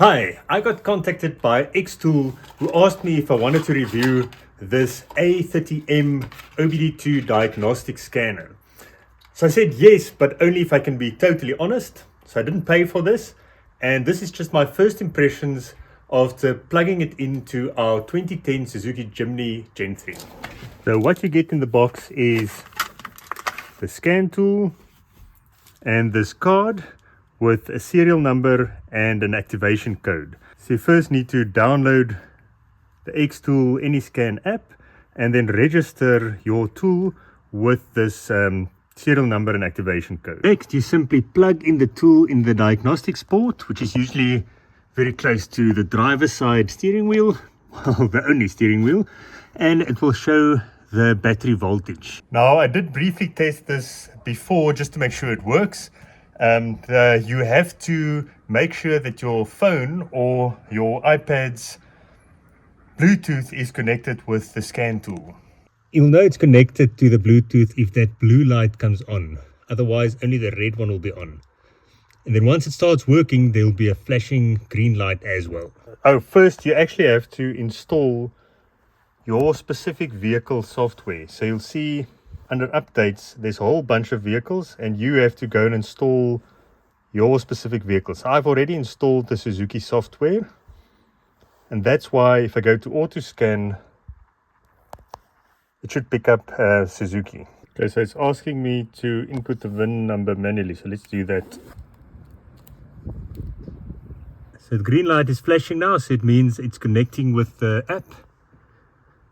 Hi, I got contacted by XTool who asked me if I wanted to review this A30M OBD2 diagnostic scanner. So I said yes, but only if I can be totally honest. So I didn't pay for this. And this is just my first impressions after plugging it into our 2010 Suzuki Jimny Gen 3. So what you get in the box is the scan tool and this card with a serial number and an activation code. So you first need to download the XTool AnyScan app and then register your tool with this serial number and activation code. Next, you simply plug in the tool in the diagnostics port, which is usually very close to the driver's side steering wheel, well, the only steering wheel, and it will show the battery voltage. Now, I did briefly test this before just to make sure it works. You have to make sure that your phone or your iPad's Bluetooth is connected with the scan tool. You'll know it's connected to the Bluetooth if that blue light comes on. Otherwise, only the red one will be on. And then once it starts working, there'll be a flashing green light as well. Oh, first you actually have to install your specific vehicle software. So you'll see under updates, there's a whole bunch of vehicles and you have to go and install your specific vehicles. I've already installed the Suzuki software. And that's why if I go to Autoscan, it should pick up Suzuki. Okay, so it's asking me to input the VIN number manually. So let's do that. So the green light is flashing now. So it means it's connecting with the app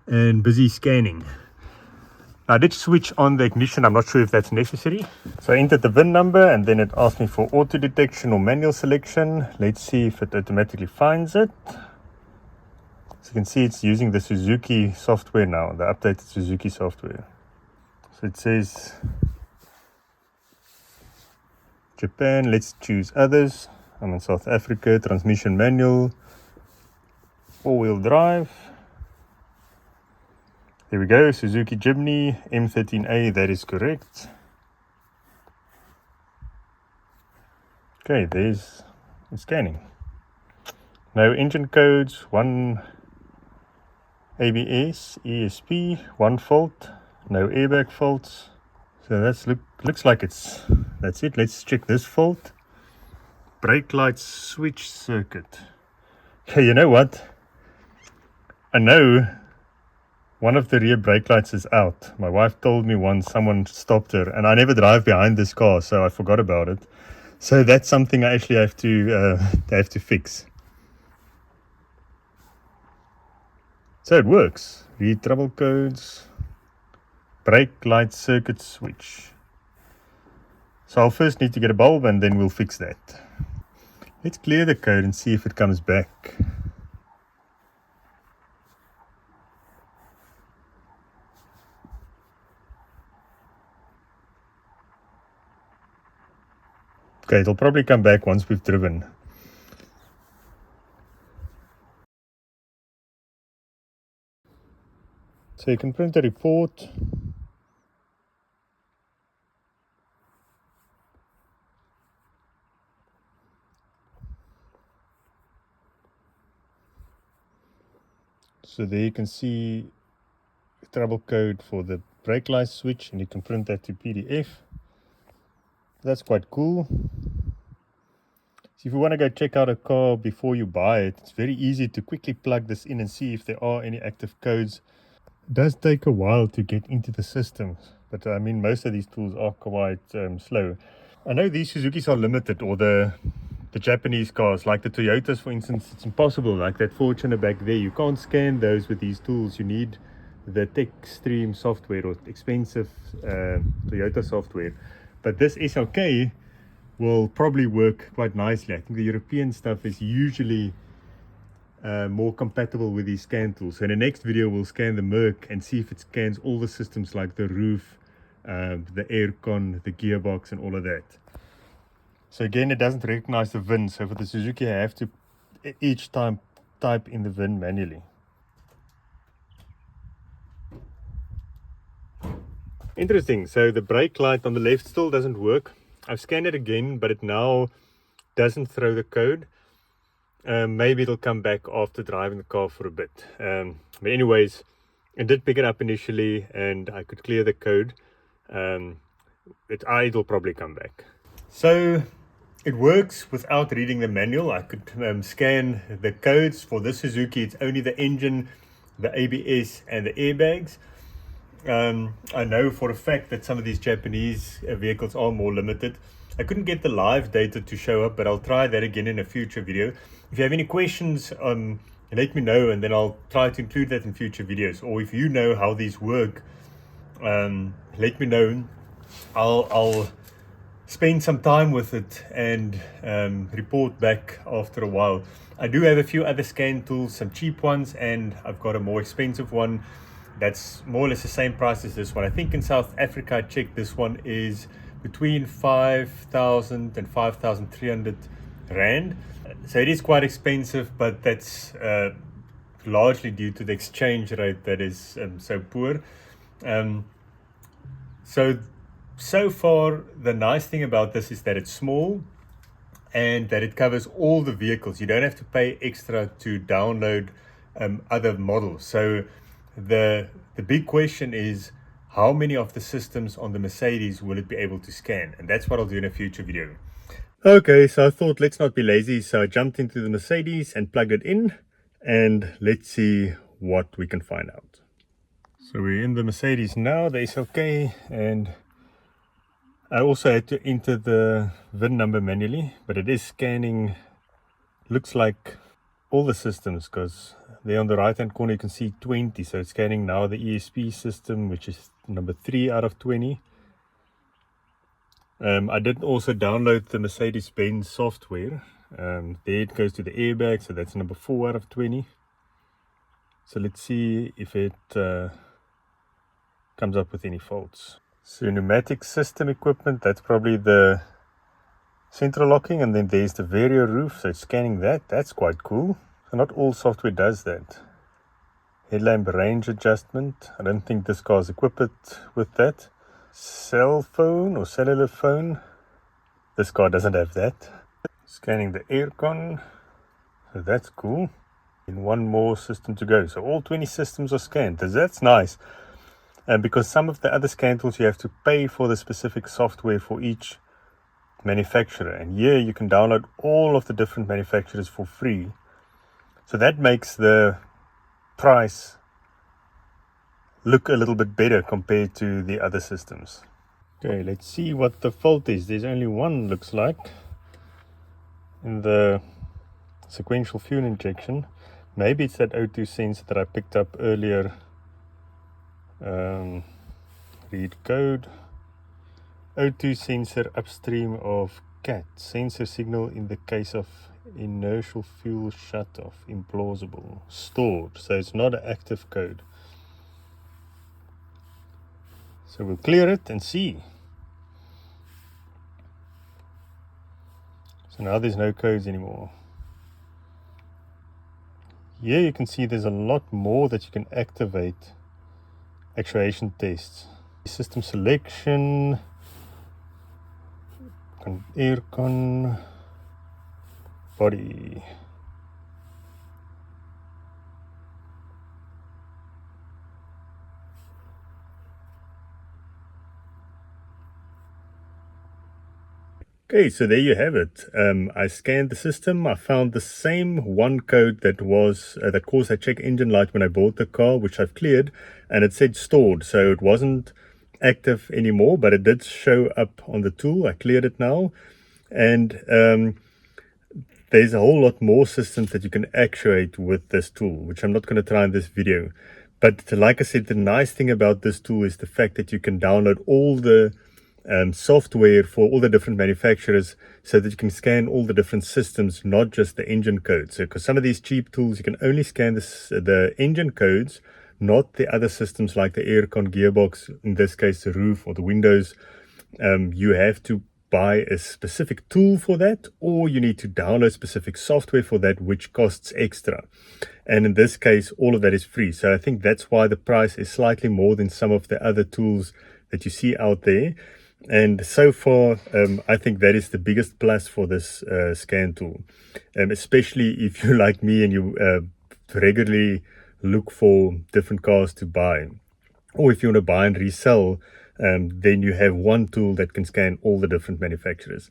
and busy scanning. I did switch on the ignition. I'm not sure if that's necessary. So I entered the VIN number and then it asked me for auto detection or manual selection. Let's see if it automatically finds it. So you can see it's using the Suzuki software now, the updated Suzuki software. So it says Japan, let's choose others. I'm in South Africa, transmission manual, four-wheel drive. There we go, Suzuki Jimny M13A, that is correct. Okay, there's the scanning. No engine codes, one ABS, ESP, one fault, no airbag faults. So that's looks like that's it. Let's check this fault. Brake light switch circuit. Okay, you know what? I know one of the rear brake lights is out. My wife told me once someone stopped her, and I never drive behind this car, so I forgot about it. So that's something I actually have to fix. So it works. Read trouble codes. Brake light circuit switch. So I'll first need to get a bulb and then we'll fix that. Let's clear the code and see if it comes back. Okay, it'll probably come back once we've driven. So you can print a report. So there you can see the trouble code for the brake light switch and you can print that to PDF. That's quite cool. So if you want to go check out a car before you buy it, it's very easy to quickly plug this in and see if there are any active codes. It does take a while to get into the system, but I mean most of these tools are quite slow. I know these Suzukis are limited, or the Japanese cars like the Toyotas for instance, it's impossible. Like that Fortuner back there, you can't scan those with these tools. You need the TechStream software or expensive Toyota software. But this SLK will probably work quite nicely. I think the European stuff is usually more compatible with these scan tools. So in the next video we'll scan the Merc and see if it scans all the systems like the roof, the aircon, the gearbox and all of that. So again, it doesn't recognize the VIN, so for the Suzuki I have to each time type in the VIN manually. Interesting, so the brake light on the left still doesn't work. I've scanned it again, but it now doesn't throw the code. Maybe it'll come back after driving the car for a bit. But anyways, I did pick it up initially and I could clear the code. It'll probably come back. So it works without reading the manual. I could scan the codes. For this Suzuki, it's only the engine, the ABS and the airbags. I know for a fact that some of these Japanese vehicles are more limited. I couldn't get the live data to show up, but I'll try that again in a future video. If you have any questions, let me know, and then I'll try to include that in future videos. Or if you know how these work, let me know. I'll spend some time with it and report back after a while. I do have a few other scan tools, some cheap ones, and I've got a more expensive one that's more or less the same price as this one. I think in South Africa, I checked, this one is between 5,000 and 5,300 Rand. So it is quite expensive, but that's largely due to the exchange rate that is so poor. So far, the nice thing about this is that it's small and that it covers all the vehicles. You don't have to pay extra to download other models. So the big question is, how many of the systems on the Mercedes will it be able to scan? And that's what I'll do in a future video. Okay, so I thought let's not be lazy. So I jumped into the Mercedes and plugged it in, and let's see what we can find out. So we're in the Mercedes now, the SLK, and I also had to enter the VIN number manually, but it is scanning, looks like all the systems, because there on the right hand corner you can see 20. So it's scanning now the ESP system, which is number 3 out of 20. I did also download the Mercedes-Benz software. There it goes to the airbag, so that's number 4 out of 20. So let's see if it comes up with any faults. So pneumatic system equipment, that's probably the central locking, and then there's the Vario roof, so it's scanning that. That's quite cool. So not all software does that. Headlamp range adjustment, I don't think this car is equipped with that. Cell phone or cellular phone, this car doesn't have that. Scanning the aircon, so that's cool. And one more system to go, so all 20 systems are scanned. That's nice. And because some of the other scan tools you have to pay for the specific software for each manufacturer, and here you can download all of the different manufacturers for free. So that makes the price look a little bit better compared to the other systems. Okay, let's see what the fault is. There's only one, looks like, in the sequential fuel injection. Maybe it's that O2 sensor that I picked up earlier. Read code. O2 sensor upstream of CAT. Sensor signal in the case of inertial fuel shutoff. Implausible. Stored. So it's not an active code. So we'll clear it and see. So now there's no codes anymore. Here you can see there's a lot more that you can activate. Actuation tests. System selection. Aircon. Body. Okay, so there you have it. I scanned the system. I found the same one code that was that caused that check engine light when I bought the car, which I've cleared, and it said stored, so it wasn't active anymore, but it did show up on the tool. I cleared it now, and there's a whole lot more systems that you can actuate with this tool, which I'm not going to try in this video. But like I said, the nice thing about this tool is the fact that you can download all the software for all the different manufacturers, so that you can scan all the different systems, not just the engine codes. So because some of these cheap tools, you can only scan the engine codes, not the other systems like the aircon, gearbox, in this case the roof or the windows. You have to buy a specific tool for that, or you need to download specific software for that, which costs extra. And in this case, all of that is free. So I think that's why the price is slightly more than some of the other tools that you see out there. And so far, I think that is the biggest plus for this scan tool, especially if you're like me and you regularly look for different cars to buy, or if you want to buy and resell, then you have one tool that can scan all the different manufacturers.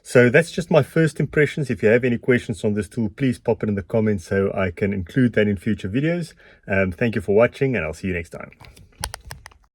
So that's just my first impressions. If you have any questions on this tool, please pop it in the comments so I can include that in future videos. Thank you for watching, and I'll see you next time.